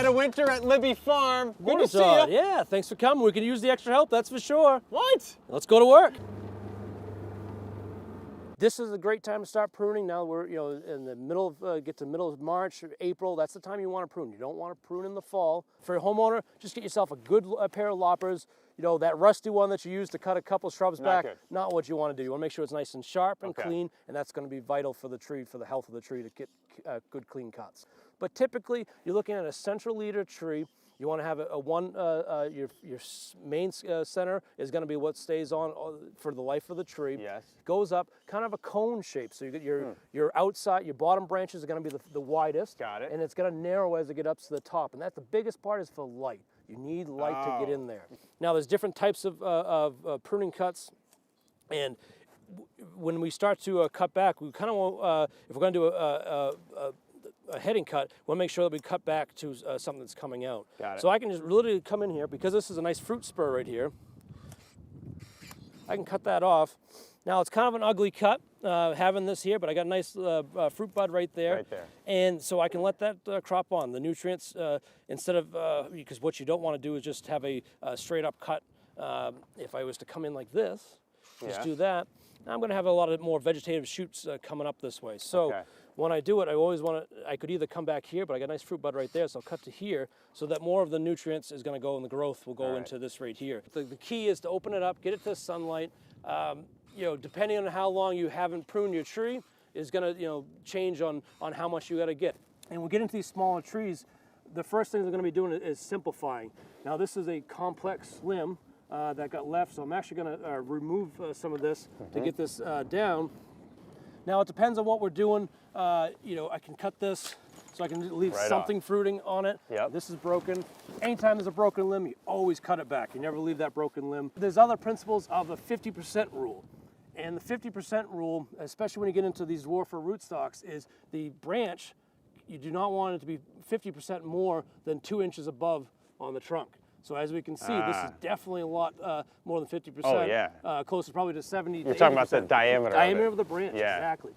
Dead of Winter at Libby Farm. Good to see Todd. you. Yeah, thanks for coming. We could use the extra help, that's for sure. What? Let's go to work. This is a great time to start pruning. Now we're, in the middle of, get to middle of March, April. That's the time you want to prune. You don't want to prune in the fall. For a homeowner, just get yourself a good pair of loppers. That rusty one that you use to cut a couple shrubs back, not what you want to do. You want to make sure it's nice and sharp and clean, and that's going to be vital for the tree, for the health of the tree, to get good clean cuts. But typically, you're looking at a central leader tree. You want to have your main center is going to be what stays on for the life of the tree. Yes. Goes up, kind of a cone shape. So you get your outside, your bottom branches are going to be the widest. Got it. And it's going to narrow as it get up to the top. And that's the biggest part, is for light. You need light to get in there. Now there's different types of pruning cuts, and when we start to cut back, we kind of want, if we're going to do a heading cut, we'll make sure that we cut back to something that's coming out. Got it. So I can just literally come in here, because this is a nice fruit spur right here. I can cut that off. Now it's kind of an ugly cut having this here, but I got a nice fruit bud right there. Right there. And so I can let that crop on. The nutrients, instead of, because what you don't want to do is just have a straight up cut. If I was to come in like this, just do that, I'm going to have a lot of more vegetative shoots coming up this way. So when I do it, I always want to, I could either come back here, but I got a nice fruit bud right there, so I'll cut to here, so that more of the nutrients is going to go, and the growth will go into this right here. The key is to open it up, get it to sunlight. Depending on how long you haven't pruned your tree, is going to change on how much you got to get. And we'll get into these smaller trees. The first thing we're going to be doing is simplifying. Now this is a complex limb that got left, so I'm actually going to remove some of this to get this down. Now it depends on what we're doing. I can cut this so I can leave something fruiting on it. This is broken. Anytime there's a broken limb, you always cut it back. You never leave that broken limb. There's other principles of the 50% rule. And the 50% rule, especially when you get into these dwarf or rootstocks, is the branch, you do not want it to be 50% more than 2 inches above on the trunk. So as we can see, this is definitely a lot more than 50%. Oh, yeah. Closer probably to 70 You're talking about the diameter of the branch, exactly.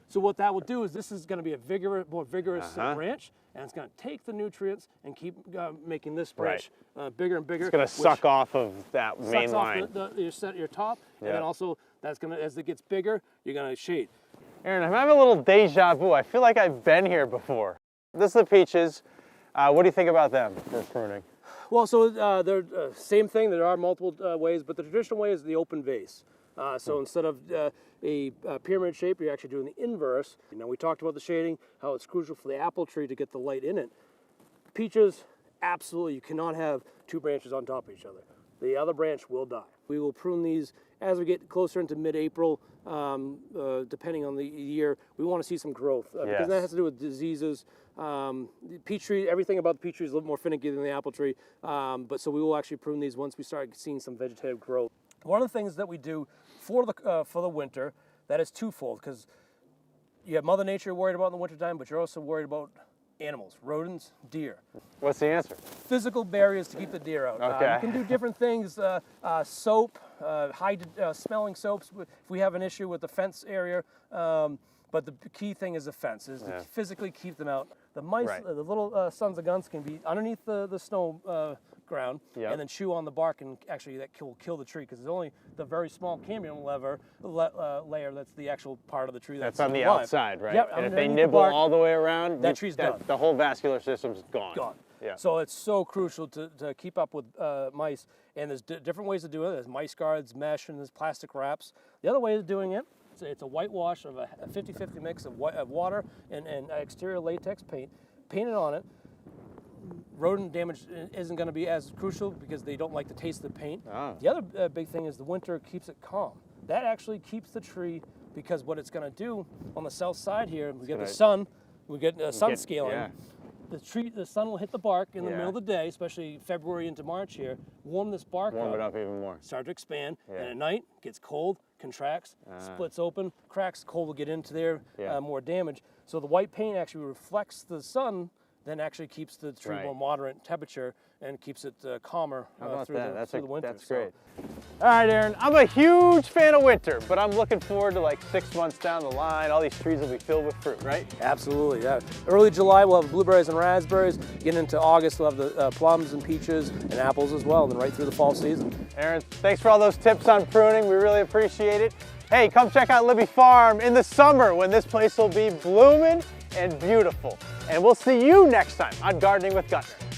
So what that will do is this is going to be a more vigorous branch, and it's going to take the nutrients and keep making this branch bigger and bigger. It's going to suck off of that main line. Your top, and then also that's going to, as it gets bigger, you're going to shade. Aaron, I'm having a little deja vu. I feel like I've been here before. This is the peaches. What do you think about them for pruning? Well, so they're same thing. There are multiple ways, but the traditional way is the open vase. So instead of a pyramid shape, you're actually doing the inverse. We talked about the shading, how it's crucial for the apple tree to get the light in it. Peaches, absolutely, you cannot have two branches on top of each other. The other branch will die. We will prune these as we get closer into mid-April, depending on the year. We want to see some growth, because that has to do with diseases. The peach tree, everything about the peach tree is a little more finicky than the apple tree, but so we will actually prune these once we start seeing some vegetative growth. One of the things that we do for the winter, that is twofold, because you have Mother Nature worried about in the wintertime, but you're also worried about animals, rodents, deer. What's the answer? Physical barriers to keep the deer out. You can do different things, soap, high smelling soaps if we have an issue with the fence area, but the key thing is the fence, is to physically keep them out. The mice, the little sons of guns, can be underneath the snow ground and then chew on the bark, and actually that will kill the tree, because it's only the very small cambium layer that's the actual part of the tree that's on the outside, right? Yep, and if they nibble all the way around, that tree's done. The whole vascular system's gone. Yeah. So it's so crucial to keep up with mice, and there's different ways of doing it. There's mice guards, mesh, and there's plastic wraps. The other way of doing it, it's a whitewash of a 50-50 mix of water and exterior latex paint. Paint it on it. Rodent damage isn't going to be as crucial because they don't like the taste of the paint. The other big thing is the winter keeps it calm. That actually keeps the tree, because what it's going to do on the south side here, we get the sun, we get sun scaling. The sun will hit the bark in the middle of the day, especially February into March here, warm this bark Warm it up even more. Start to expand, and at night, gets cold, contracts, splits open, cracks, cold will get into there, more damage. So the white paint actually reflects the sun then actually keeps the tree Right. more moderate temperature and keeps it calmer through the winter. That's great. All right, Aaron, I'm a huge fan of winter, but I'm looking forward to like 6 months down the line. All these trees will be filled with fruit, right? Absolutely, yeah. Early July, we'll have blueberries and raspberries. Getting into August, we'll have the plums and peaches and apples as well, and then right through the fall season. Aaron, thanks for all those tips on pruning. We really appreciate it. Hey, come check out Libby Farm in the summer when this place will be blooming and beautiful. And we'll see you next time on Gardening with Gutner.